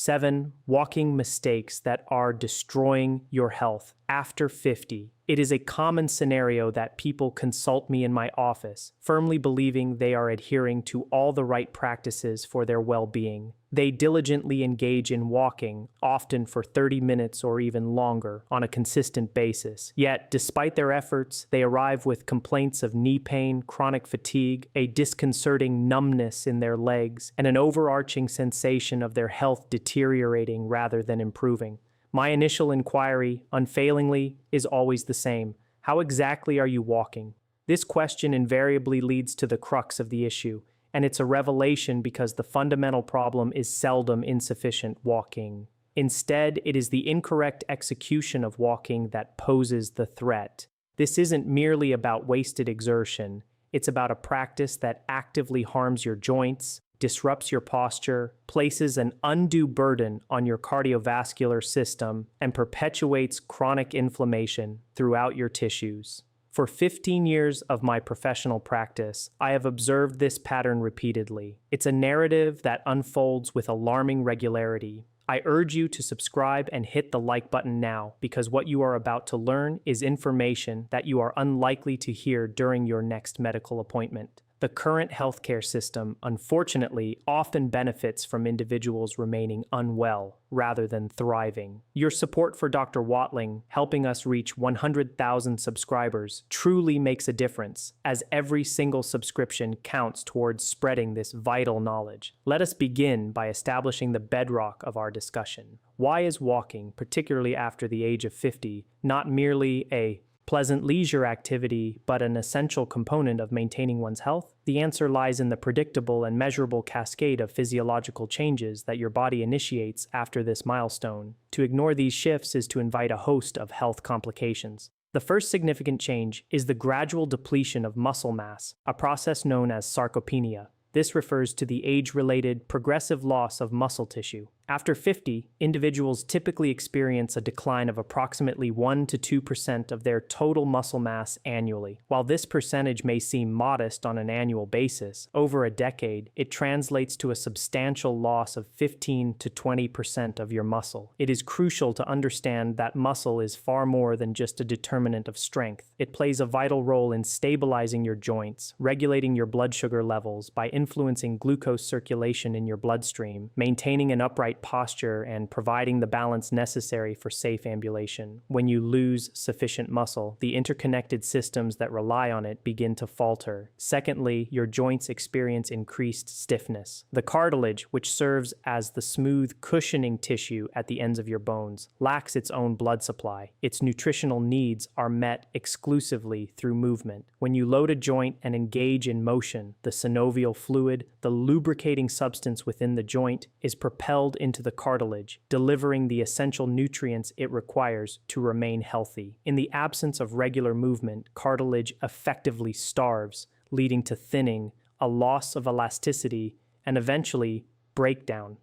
7 walking mistakes that are destroying your health after 50. It is a common scenario that people consult me in my office, firmly believing they are adhering to all the right practices for their well-being. They diligently engage in walking, often for 30 minutes or even longer, on a consistent basis. Yet, despite their efforts, they arrive with complaints of knee pain, chronic fatigue, a disconcerting numbness in their legs, and an overarching sensation of their health deteriorating rather than improving. My initial inquiry, unfailingly, is always the same. How exactly are you walking? This question invariably leads to the crux of the issue, and it's a revelation because the fundamental problem is seldom insufficient walking. Instead, it is the incorrect execution of walking that poses the threat. This isn't merely about wasted exertion. It's about a practice that actively harms your joints, disrupts your posture, places an undue burden on your cardiovascular system, and perpetuates chronic inflammation throughout your tissues. For 15 years of my professional practice, I have observed this pattern repeatedly. It's a narrative that unfolds with alarming regularity. I urge you to subscribe and hit the like button now, because what you are about to learn is information that you are unlikely to hear during your next medical appointment. The current healthcare system, unfortunately, often benefits from individuals remaining unwell rather than thriving. Your support for Dr. Watling, helping us reach 100,000 subscribers, truly makes a difference, as every single subscription counts towards spreading this vital knowledge. Let us begin by establishing the bedrock of our discussion. Why is walking, particularly after the age of 50, not merely a pleasant leisure activity, but an essential component of maintaining one's health? The answer lies in the predictable and measurable cascade of physiological changes that your body initiates after this milestone. To ignore these shifts is to invite a host of health complications. The first significant change is the gradual depletion of muscle mass, a process known as sarcopenia. This refers to the age-related progressive loss of muscle tissue. After 50, individuals typically experience a decline of approximately 1 to 2% of their total muscle mass annually. While this percentage may seem modest on an annual basis, over a decade, it translates to a substantial loss of 15 to 20% of your muscle. It is crucial to understand that muscle is far more than just a determinant of strength. It plays a vital role in stabilizing your joints, regulating your blood sugar levels by influencing glucose circulation in your bloodstream, maintaining an upright posture, and providing the balance necessary for safe ambulation. When you lose sufficient muscle, the interconnected systems that rely on it begin to falter. Secondly, your joints experience increased stiffness. The cartilage, which serves as the smooth, cushioning tissue at the ends of your bones, lacks its own blood supply. Its nutritional needs are met exclusively through movement. When you load a joint and engage in motion, the synovial fluid, the lubricating substance within the joint, is propelled into the cartilage, delivering the essential nutrients it requires to remain healthy. In the absence of regular movement, cartilage effectively starves, leading to thinning, a loss of elasticity, and eventually breakdown.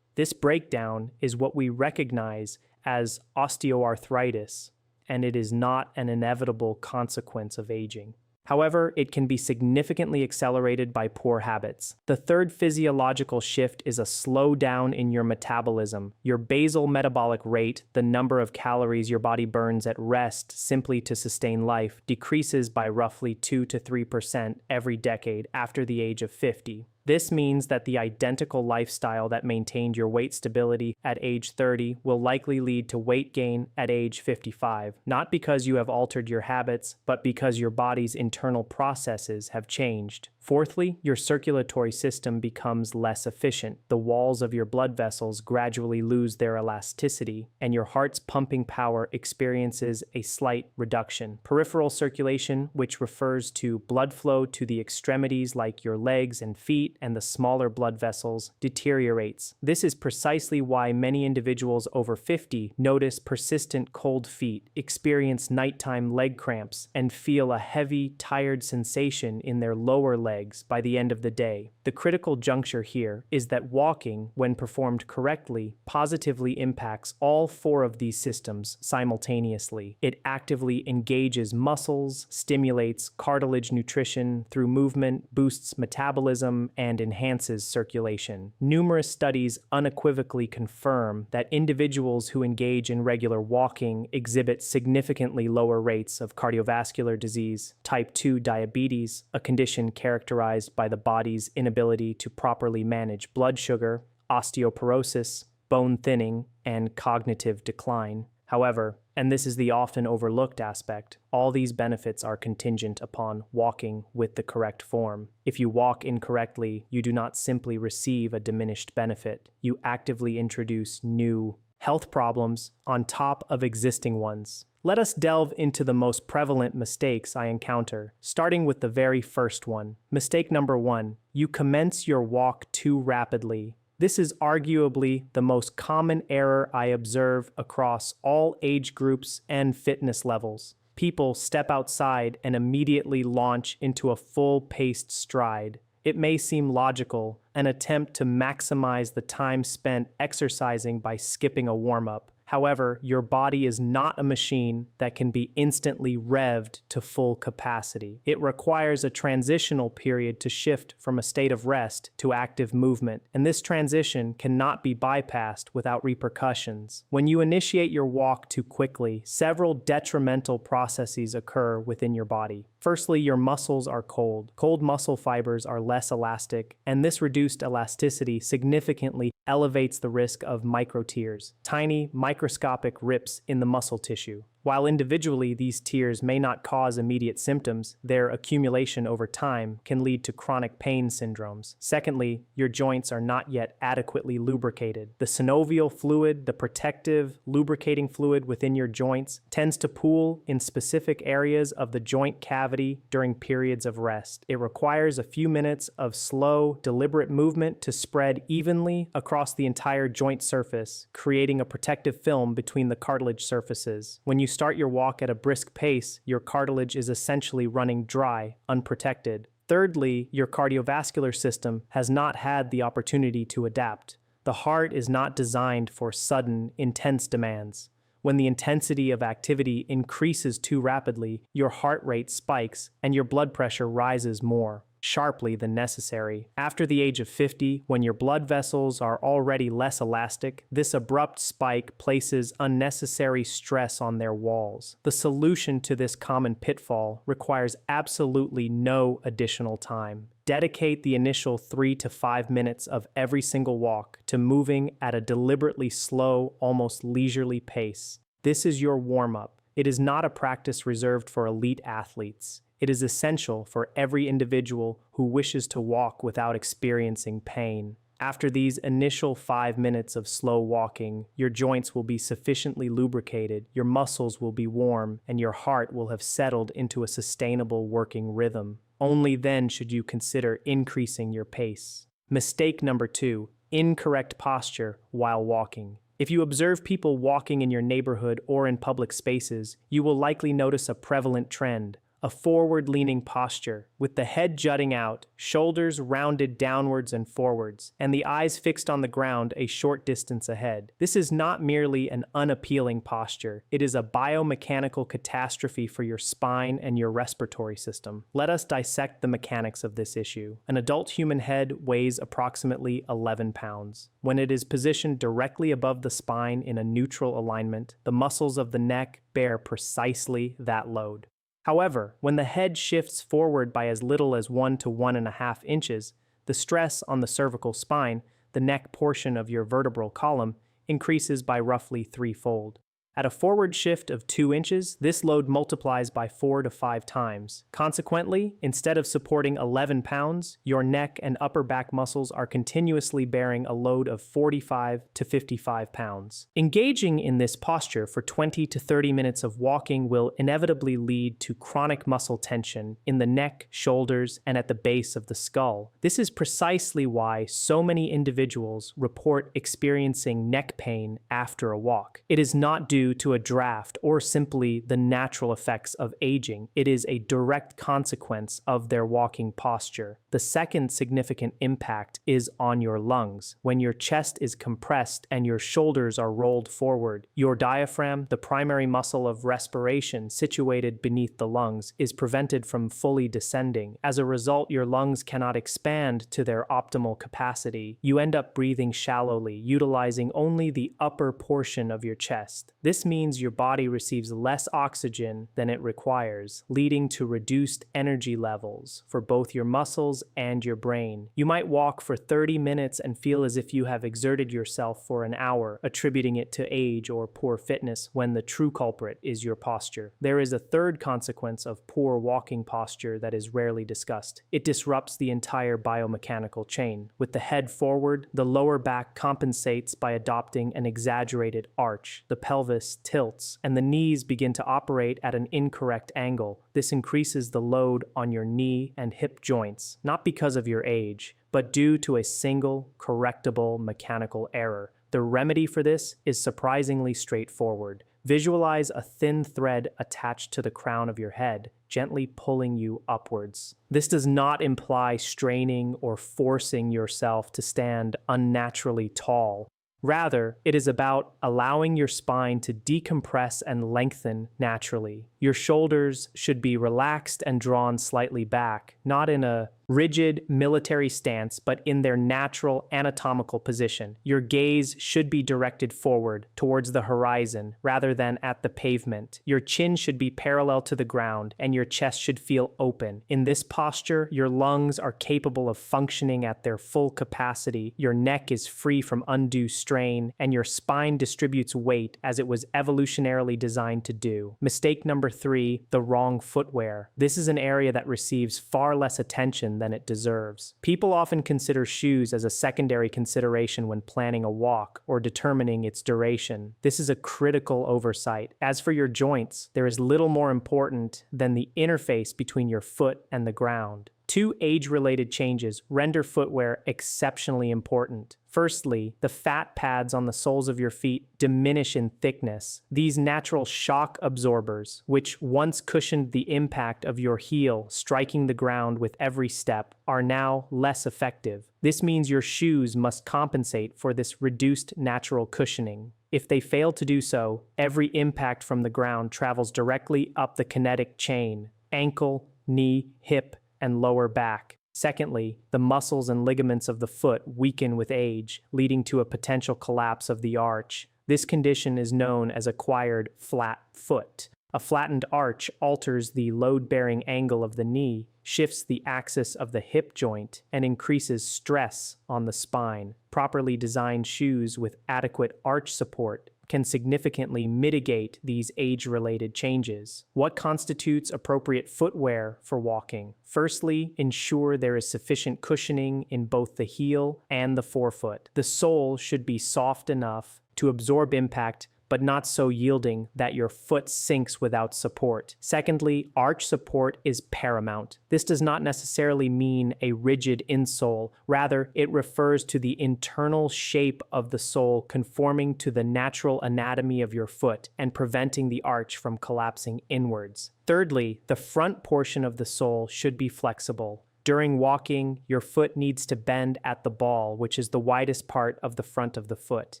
This breakdown is what we recognize as osteoarthritis, and it is not an inevitable consequence of aging. However, it can be significantly accelerated by poor habits. The third physiological shift is a slowdown in your metabolism. Your basal metabolic rate, the number of calories your body burns at rest simply to sustain life, decreases by roughly 2 to 3% every decade after the age of 50. This means that the identical lifestyle that maintained your weight stability at age 30 will likely lead to weight gain at age 55, not because you have altered your habits, but because your body's internal processes have changed. Fourthly, your circulatory system becomes less efficient. The walls of your blood vessels gradually lose their elasticity, and your heart's pumping power experiences a slight reduction. Peripheral circulation, which refers to blood flow to the extremities like your legs and feet and the smaller blood vessels, deteriorates. This is precisely why many individuals over 50 notice persistent cold feet, experience nighttime leg cramps, and feel a heavy, tired sensation in their lower legs legs by the end of the day. The critical juncture here is that walking, when performed correctly, positively impacts all four of these systems simultaneously. It actively engages muscles, stimulates cartilage nutrition through movement, boosts metabolism, and enhances circulation. Numerous studies unequivocally confirm that individuals who engage in regular walking exhibit significantly lower rates of cardiovascular disease, type 2 diabetes, a condition characterized by the body's inability to properly manage blood sugar, osteoporosis, bone thinning, and cognitive decline. However, and this is the often overlooked aspect, all these benefits are contingent upon walking with the correct form. If you walk incorrectly, you do not simply receive a diminished benefit. You actively introduce new health problems on top of existing ones. Let us delve into the most prevalent mistakes I encounter, starting with the very first one. Mistake number 1, you commence your walk too rapidly. This is arguably the most common error I observe across all age groups and fitness levels. People step outside and immediately launch into a full-paced stride. It may seem logical, an attempt to maximize the time spent exercising by skipping a warm-up. However, your body is not a machine that can be instantly revved to full capacity. It requires a transitional period to shift from a state of rest to active movement, and this transition cannot be bypassed without repercussions. When you initiate your walk too quickly, several detrimental processes occur within your body. Firstly, your muscles are cold. Cold muscle fibers are less elastic, and this reduced elasticity significantly elevates the risk of microtears, tiny microscopic rips in the muscle tissue. While individually these tears may not cause immediate symptoms, their accumulation over time can lead to chronic pain syndromes. Secondly, your joints are not yet adequately lubricated. The synovial fluid, the protective, lubricating fluid within your joints, tends to pool in specific areas of the joint cavity during periods of rest. It requires a few minutes of slow, deliberate movement to spread evenly across the entire joint surface, creating a protective film between the cartilage surfaces. When you start your walk at a brisk pace, your cartilage is essentially running dry, unprotected. Thirdly, your cardiovascular system has not had the opportunity to adapt. The heart is not designed for sudden, intense demands. When the intensity of activity increases too rapidly, your heart rate spikes and your blood pressure rises more sharply than necessary. After the age of 50, when your blood vessels are already less elastic, this abrupt spike places unnecessary stress on their walls. The solution to this common pitfall requires absolutely no additional time. Dedicate the initial 3 to 5 minutes of every single walk to moving at a deliberately slow, almost leisurely pace. This is your warm-up. It is not a practice reserved for elite athletes. It is essential for every individual who wishes to walk without experiencing pain. After these initial 5 minutes of slow walking, your joints will be sufficiently lubricated, your muscles will be warm, and your heart will have settled into a sustainable working rhythm. Only then should you consider increasing your pace. Mistake number 2, incorrect posture while walking. If you observe people walking in your neighborhood or in public spaces, you will likely notice a prevalent trend. A forward-leaning posture, with the head jutting out, shoulders rounded downwards and forwards, and the eyes fixed on the ground a short distance ahead. This is not merely an unappealing posture. It is a biomechanical catastrophe for your spine and your respiratory system. Let us dissect the mechanics of this issue. An adult human head weighs approximately 11 pounds. When it is positioned directly above the spine in a neutral alignment, the muscles of the neck bear precisely that load. However, when the head shifts forward by as little as 1 to 1.5 inches, the stress on the cervical spine, the neck portion of your vertebral column, increases by roughly threefold. At a forward shift of 2 inches, this load multiplies by 4 to 5 times. Consequently, instead of supporting 11 pounds, your neck and upper back muscles are continuously bearing a load of 45 to 55 pounds. Engaging in this posture for 20 to 30 minutes of walking will inevitably lead to chronic muscle tension in the neck, shoulders, and at the base of the skull. This is precisely why so many individuals report experiencing neck pain after a walk. It is not due due to a draft or simply the natural effects of aging. It is a direct consequence of their walking posture. The second significant impact is on your lungs. When your chest is compressed and your shoulders are rolled forward, your diaphragm, the primary muscle of respiration situated beneath the lungs, is prevented from fully descending. As a result, your lungs cannot expand to their optimal capacity. You end up breathing shallowly, utilizing only the upper portion of your chest. This means your body receives less oxygen than it requires, leading to reduced energy levels for both your muscles and your brain. You might walk for 30 minutes and feel as if you have exerted yourself for an hour, attributing it to age or poor fitness when the true culprit is your posture. There is a third consequence of poor walking posture that is rarely discussed. It disrupts the entire biomechanical chain. With the head forward, the lower back compensates by adopting an exaggerated arch. The pelvis tilts, and the knees begin to operate at an incorrect angle. This increases the load on your knee and hip joints, not because of your age, but due to a single correctable mechanical error. The remedy for this is surprisingly straightforward. Visualize a thin thread attached to the crown of your head, gently pulling you upwards. This does not imply straining or forcing yourself to stand unnaturally tall. Rather, it is about allowing your spine to decompress and lengthen naturally. Your shoulders should be relaxed and drawn slightly back, not in a rigid military stance, but in their natural anatomical position. Your gaze should be directed forward towards the horizon rather than at the pavement. Your chin should be parallel to the ground and your chest should feel open. In this posture, your lungs are capable of functioning at their full capacity. Your neck is free from undue strain and your spine distributes weight as it was evolutionarily designed to do. Mistake number 3, the wrong footwear. This is an area that receives far less attention than it deserves. People often consider shoes as a secondary consideration when planning a walk or determining its duration. This is a critical oversight. As for your joints, there is little more important than the interface between your foot and the ground. 2 age-related changes render footwear exceptionally important. Firstly, the fat pads on the soles of your feet diminish in thickness. These natural shock absorbers, which once cushioned the impact of your heel striking the ground with every step, are now less effective. This means your shoes must compensate for this reduced natural cushioning. If they fail to do so, every impact from the ground travels directly up the kinetic chain: ankle, knee, hip, and lower back. Secondly, the muscles and ligaments of the foot weaken with age, leading to a potential collapse of the arch. This condition is known as acquired flat foot. A flattened arch alters the load-bearing angle of the knee, shifts the axis of the hip joint, and increases stress on the spine. Properly designed shoes with adequate arch support can significantly mitigate these age-related changes. What constitutes appropriate footwear for walking? Firstly, ensure there is sufficient cushioning in both the heel and the forefoot. The sole should be soft enough to absorb impact, but not so yielding that your foot sinks without support. Secondly, arch support is paramount. This does not necessarily mean a rigid insole. Rather, it refers to the internal shape of the sole conforming to the natural anatomy of your foot and preventing the arch from collapsing inwards. Thirdly, the front portion of the sole should be flexible. During walking, your foot needs to bend at the ball, which is the widest part of the front of the foot.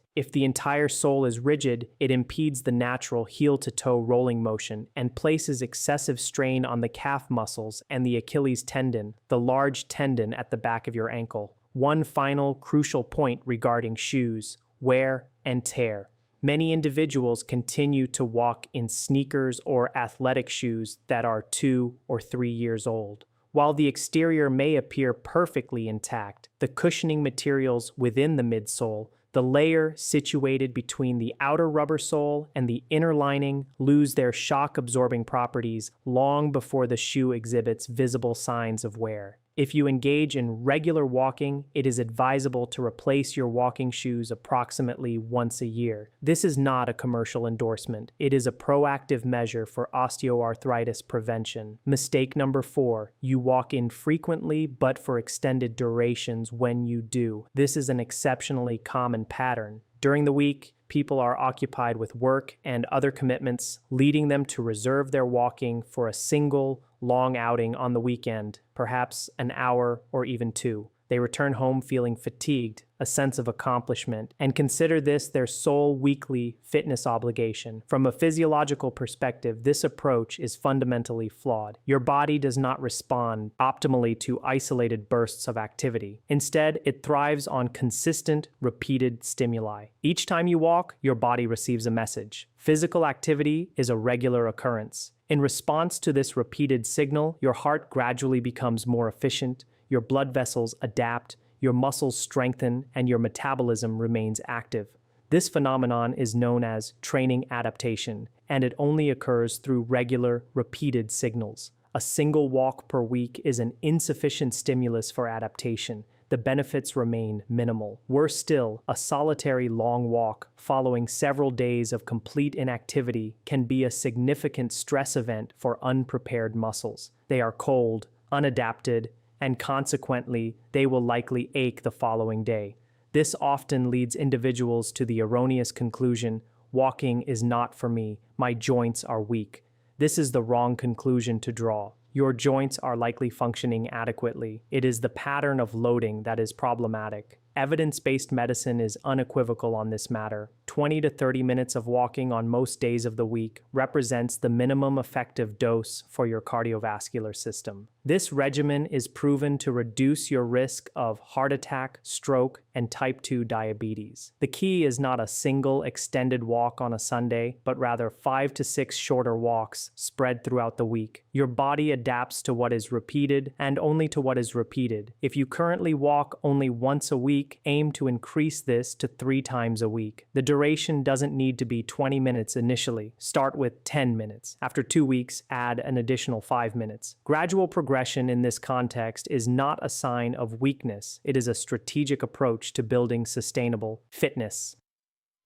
If the entire sole is rigid, it impedes the natural heel-to-toe rolling motion and places excessive strain on the calf muscles and the Achilles tendon, the large tendon at the back of your ankle. One final crucial point regarding shoes: wear and tear. Many individuals continue to walk in sneakers or athletic shoes that are 2 or 3 years old. While the exterior may appear perfectly intact, the cushioning materials within the midsole, the layer situated between the outer rubber sole and the inner lining, lose their shock-absorbing properties long before the shoe exhibits visible signs of wear. If you engage in regular walking, it is advisable to replace your walking shoes approximately once a year. This is not a commercial endorsement. It is a proactive measure for osteoarthritis prevention. Mistake number 4, you walk infrequently but for extended durations when you do. This is an exceptionally common pattern. During the week, people are occupied with work and other commitments, leading them to reserve their walking for a single, long outing on the weekend, perhaps an hour or even two. They return home feeling fatigued, a sense of accomplishment, and consider this their sole weekly fitness obligation. From a physiological perspective, this approach is fundamentally flawed. Your body does not respond optimally to isolated bursts of activity. Instead, it thrives on consistent, repeated stimuli. Each time you walk, your body receives a message. Physical activity is a regular occurrence. In response to this repeated signal, your heart gradually becomes more efficient, your blood vessels adapt, your muscles strengthen, and your metabolism remains active. This phenomenon is known as training adaptation, and it only occurs through regular, repeated signals. A single walk per week is an insufficient stimulus for adaptation. The benefits remain minimal. Worse still, a solitary long walk following several days of complete inactivity can be a significant stress event for unprepared muscles. They are cold, unadapted, and consequently, they will likely ache the following day. This often leads individuals to the erroneous conclusion, walking is not for me, my joints are weak. This is the wrong conclusion to draw. Your joints are likely functioning adequately. It is the pattern of loading that is problematic. Evidence-based medicine is unequivocal on this matter. 20 to 30 minutes of walking on most days of the week represents the minimum effective dose for your cardiovascular system. This regimen is proven to reduce your risk of heart attack, stroke, and type 2 diabetes. The key is not a single extended walk on a Sunday, but rather 5 to 6 shorter walks spread throughout the week. Your body adapts to what is repeated and only to what is repeated. If you currently walk only once a week, aim to increase this to 3 times a week. The duration doesn't need to be 20 minutes initially. Start with 10 minutes. After 2 weeks, add an additional 5 minutes. Gradual progression in this context is not a sign of weakness. It is a strategic approach to building sustainable fitness.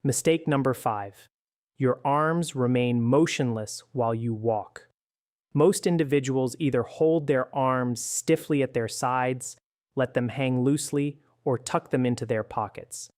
Mistake number 5. Your arms remain motionless while you walk. Most individuals either hold their arms stiffly at their sides, let them hang loosely, or tuck them into their pockets.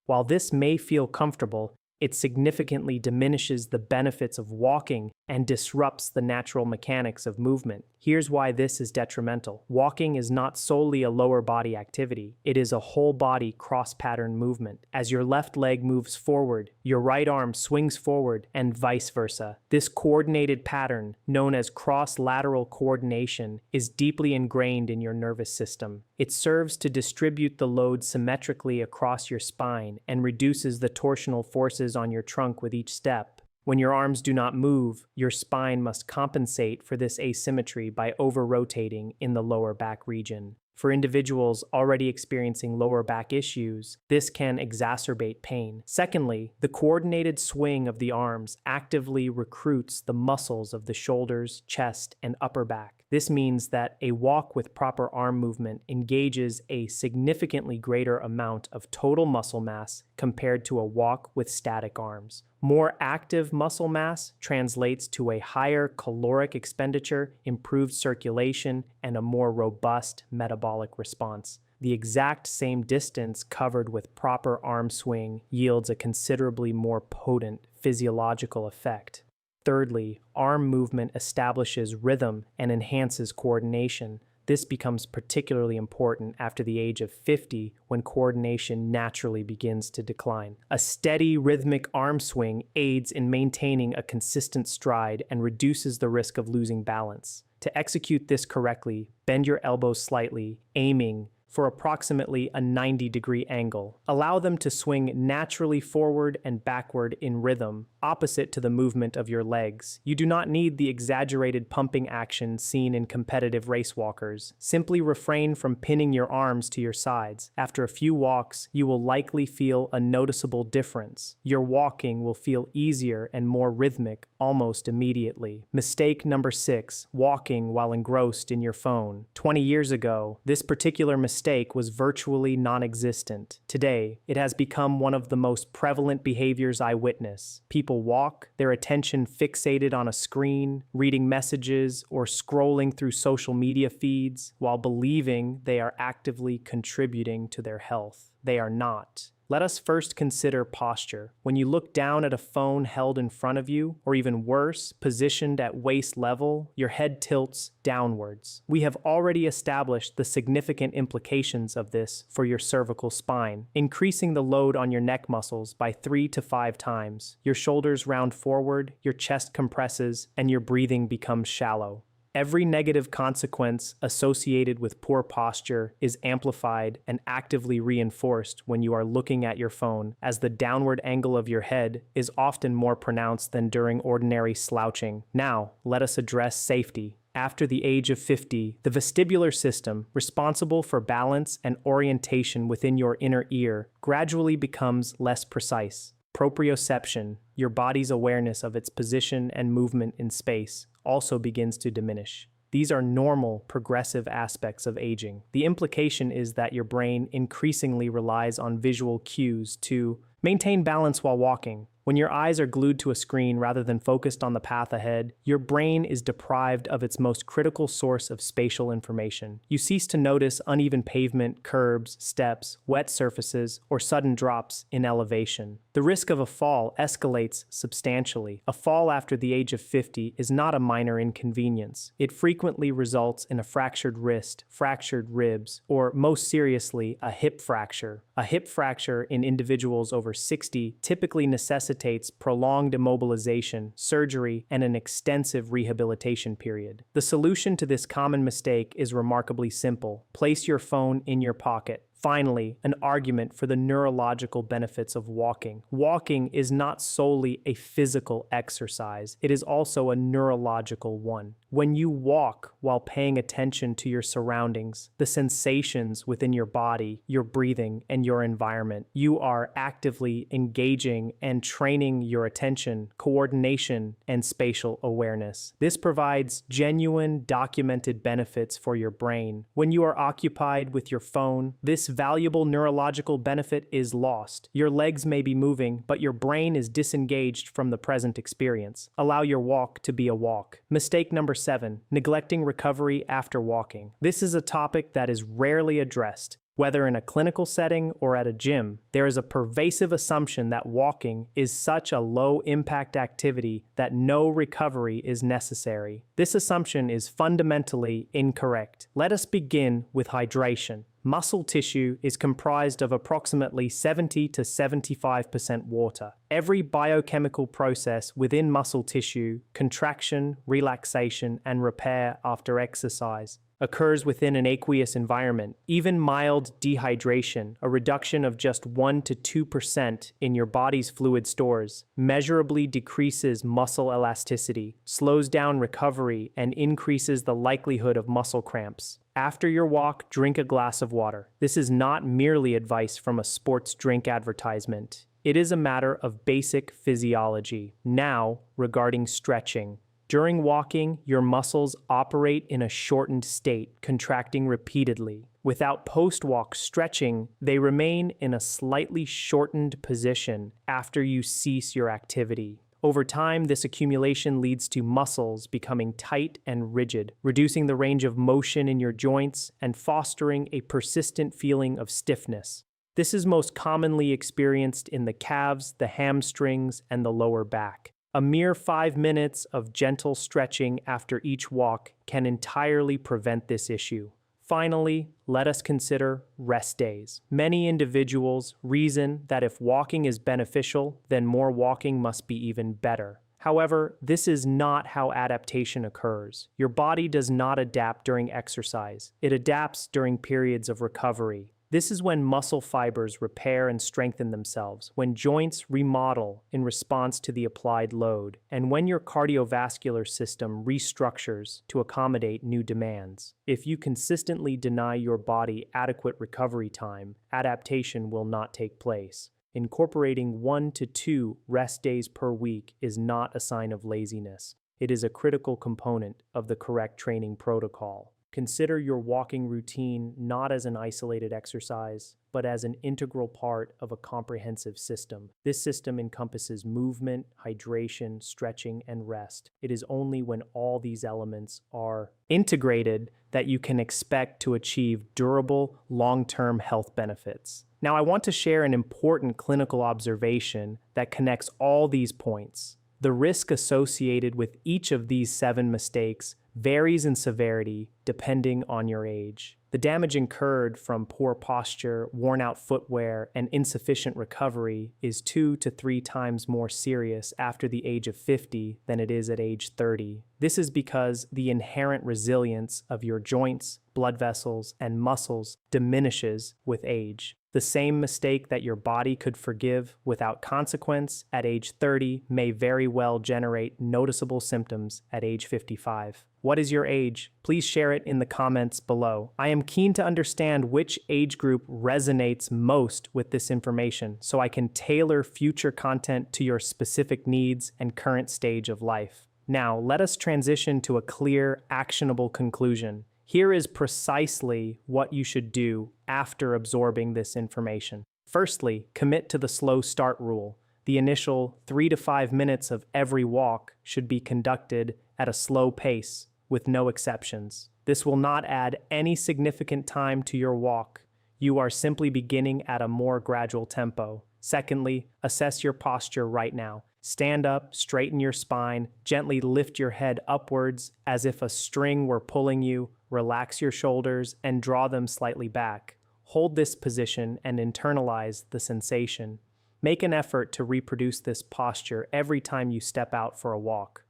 While this may feel comfortable, it significantly diminishes the benefits of walking and disrupts the natural mechanics of movement. Here's why this is detrimental. Walking is not solely a lower body activity. It is a whole body cross-pattern movement. As your left leg moves forward, your right arm swings forward and vice versa. This coordinated pattern, known as cross-lateral coordination, is deeply ingrained in your nervous system. It serves to distribute the load symmetrically across your spine and reduces the torsional forces on your trunk with each step. When your arms do not move, your spine must compensate for this asymmetry by over-rotating in the lower back region. For individuals already experiencing lower back issues, this can exacerbate pain. Secondly, the coordinated swing of the arms actively recruits the muscles of the shoulders, chest, and upper back. This means that a walk with proper arm movement engages a significantly greater amount of total muscle mass compared to a walk with static arms. More active muscle mass translates to a higher caloric expenditure, improved circulation, and a more robust metabolic response. The exact same distance covered with proper arm swing yields a considerably more potent physiological effect. Thirdly, arm movement establishes rhythm and enhances coordination. This becomes particularly important after the age of 50 when coordination naturally begins to decline. A steady, rhythmic arm swing aids in maintaining a consistent stride and reduces the risk of losing balance. To execute this correctly, bend your elbows slightly, aiming for approximately a 90-degree angle. Allow them to swing naturally forward and backward in rhythm, opposite to the movement of your legs. You do not need the exaggerated pumping action seen in competitive race walkers. Simply refrain from pinning your arms to your sides. After a few walks, you will likely feel a noticeable difference. Your walking will feel easier and more rhythmic almost immediately. Mistake number 6, walking while engrossed in your phone. 20 years ago, this particular mistake was virtually non-existent. Today, it has become one of the most prevalent behaviors I witness. People walk, their attention fixated on a screen, reading messages, or scrolling through social media feeds while believing they are actively contributing to their health. They are not. Let us first consider posture. When you look down at a phone held in front of you, or even worse, positioned at waist level, your head tilts downwards. We have already established the significant implications of this for your cervical spine, increasing the load on your neck muscles by 3 to 5 times. Your shoulders round forward, your chest compresses, and your breathing becomes shallow. Every negative consequence associated with poor posture is amplified and actively reinforced when you are looking at your phone, as the downward angle of your head is often more pronounced than during ordinary slouching. Now, let us address safety. After the age of 50, the vestibular system, responsible for balance and orientation within your inner ear, gradually becomes less precise. Proprioception, your body's awareness of its position and movement in space, also begins to diminish. These are normal, progressive aspects of aging. The implication is that your brain increasingly relies on visual cues to maintain balance while walking. When your eyes are glued to a screen rather than focused on the path ahead, your brain is deprived of its most critical source of spatial information. You cease to notice uneven pavement, curbs, steps, wet surfaces, or sudden drops in elevation. The risk of a fall escalates substantially. A fall after the age of 50 is not a minor inconvenience. It frequently results in a fractured wrist, fractured ribs, or most seriously, a hip fracture. A hip fracture in individuals over 60 typically necessitates prolonged immobilization, surgery, and an extensive rehabilitation period. The solution to this common mistake is remarkably simple. Place your phone in your pocket. Finally, an argument for the neurological benefits of walking. Walking is not solely a physical exercise, it is also a neurological one. When you walk while paying attention to your surroundings, the sensations within your body, your breathing, and your environment, you are actively engaging and training your attention, coordination, and spatial awareness. This provides genuine, documented benefits for your brain. When you are occupied with your phone, this valuable neurological benefit is lost. Your legs may be moving, but your brain is disengaged from the present experience. Allow your walk to be a walk. Mistake number 7, neglecting recovery after walking. This is a topic that is rarely addressed. Whether in a clinical setting or at a gym, there is a pervasive assumption that walking is such a low-impact activity that no recovery is necessary. This assumption is fundamentally incorrect. Let us begin with hydration. Muscle tissue is comprised of approximately 70 to 75% water. Every biochemical process within muscle tissue, contraction, relaxation, and repair after exercise, occurs within an aqueous environment. Even mild dehydration, a reduction of just 1 to 2% in your body's fluid stores, measurably decreases muscle elasticity, slows down recovery, and increases the likelihood of muscle cramps. After your walk, drink a glass of water. This is not merely advice from a sports drink advertisement. It is a matter of basic physiology. Now, regarding stretching. During walking, your muscles operate in a shortened state, contracting repeatedly. Without post-walk stretching, they remain in a slightly shortened position after you cease your activity. Over time, this accumulation leads to muscles becoming tight and rigid, reducing the range of motion in your joints and fostering a persistent feeling of stiffness. This is most commonly experienced in the calves, the hamstrings, and the lower back. A mere 5 minutes of gentle stretching after each walk can entirely prevent this issue. Finally, let us consider rest days. Many individuals reason that if walking is beneficial, then more walking must be even better. However, this is not how adaptation occurs. Your body does not adapt during exercise. It adapts during periods of recovery. This is when muscle fibers repair and strengthen themselves, when joints remodel in response to the applied load, and when your cardiovascular system restructures to accommodate new demands. If you consistently deny your body adequate recovery time, adaptation will not take place. Incorporating 1 to 2 rest days per week is not a sign of laziness. It is a critical component of the correct training protocol. Consider your walking routine not as an isolated exercise, but as an integral part of a comprehensive system. This system encompasses movement, hydration, stretching, and rest. It is only when all these elements are integrated that you can expect to achieve durable, long-term health benefits. Now, I want to share an important clinical observation that connects all these points. The risk associated with each of these 7 mistakes varies in severity depending on your age. The damage incurred from poor posture, worn-out footwear, and insufficient recovery is 2 to 3 times more serious after the age of 50 than it is at age 30. This is because the inherent resilience of your joints, blood vessels, and muscles diminishes with age. The same mistake that your body could forgive without consequence at age 30 may very well generate noticeable symptoms at age 55. What is your age? Please share it in the comments below. I am keen to understand which age group resonates most with this information so I can tailor future content to your specific needs and current stage of life. Now, let us transition to a clear, actionable conclusion. Here is precisely what you should do after absorbing this information. Firstly, commit to the slow start rule. The initial 3 to 5 minutes of every walk should be conducted at a slow pace, with no exceptions. This will not add any significant time to your walk. You are simply beginning at a more gradual tempo. Secondly, assess your posture right now. Stand up, straighten your spine, gently lift your head upwards as if a string were pulling you, relax your shoulders, and draw them slightly back. Hold this position and internalize the sensation. Make an effort to reproduce this posture every time you step out for a walk.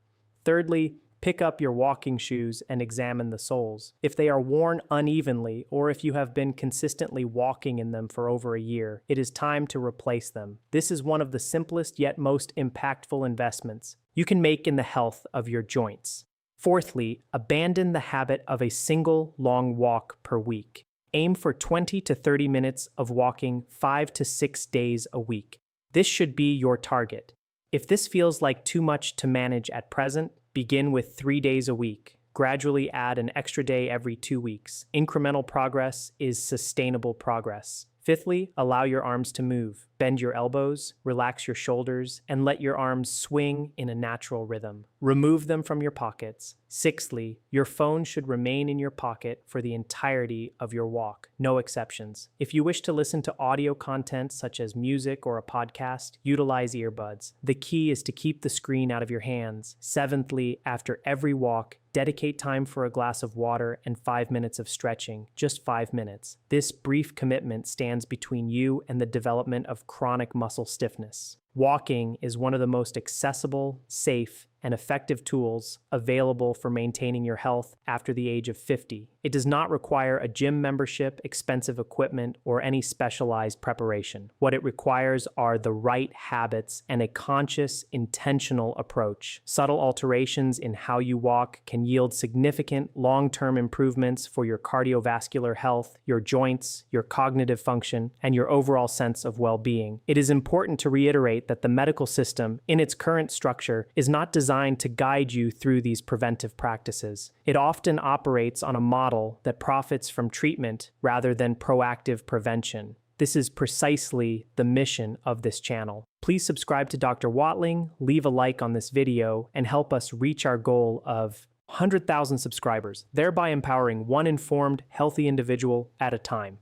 Thirdly, pick up your walking shoes and examine the soles. If they are worn unevenly, or if you have been consistently walking in them for over a year, it is time to replace them. This is one of the simplest yet most impactful investments you can make in the health of your joints. Fourthly, abandon the habit of a single long walk per week. Aim for 20 to 30 minutes of walking 5 to 6 days a week. This should be your target. If this feels like too much to manage at present, begin with 3 days a week. Gradually add an extra day every 2 weeks. Incremental progress is sustainable progress. Fifthly, allow your arms to move. Bend your elbows, relax your shoulders, and let your arms swing in a natural rhythm. Remove them from your pockets. Sixthly, your phone should remain in your pocket for the entirety of your walk, no exceptions. If you wish to listen to audio content such as music or a podcast, utilize earbuds. The key is to keep the screen out of your hands. Seventhly, after every walk, dedicate time for a glass of water and 5 minutes of stretching, just 5 minutes. This brief commitment stands between you and the development of chronic muscle stiffness. Walking is one of the most accessible, safe, and effective tools available for maintaining your health after the age of 50. It does not require a gym membership, expensive equipment, or any specialized preparation. What it requires are the right habits and a conscious, intentional approach. Subtle alterations in how you walk can yield significant long-term improvements for your cardiovascular health, your joints, your cognitive function, and your overall sense of well-being. It is important to reiterate that the medical system, in its current structure, is not designed to guide you through these preventive practices. It often operates on a model that profits from treatment rather than proactive prevention. This is precisely the mission of this channel. Please subscribe to Dr. Watling, leave a like on this video, and help us reach our goal of 100,000 subscribers, thereby empowering one informed, healthy individual at a time.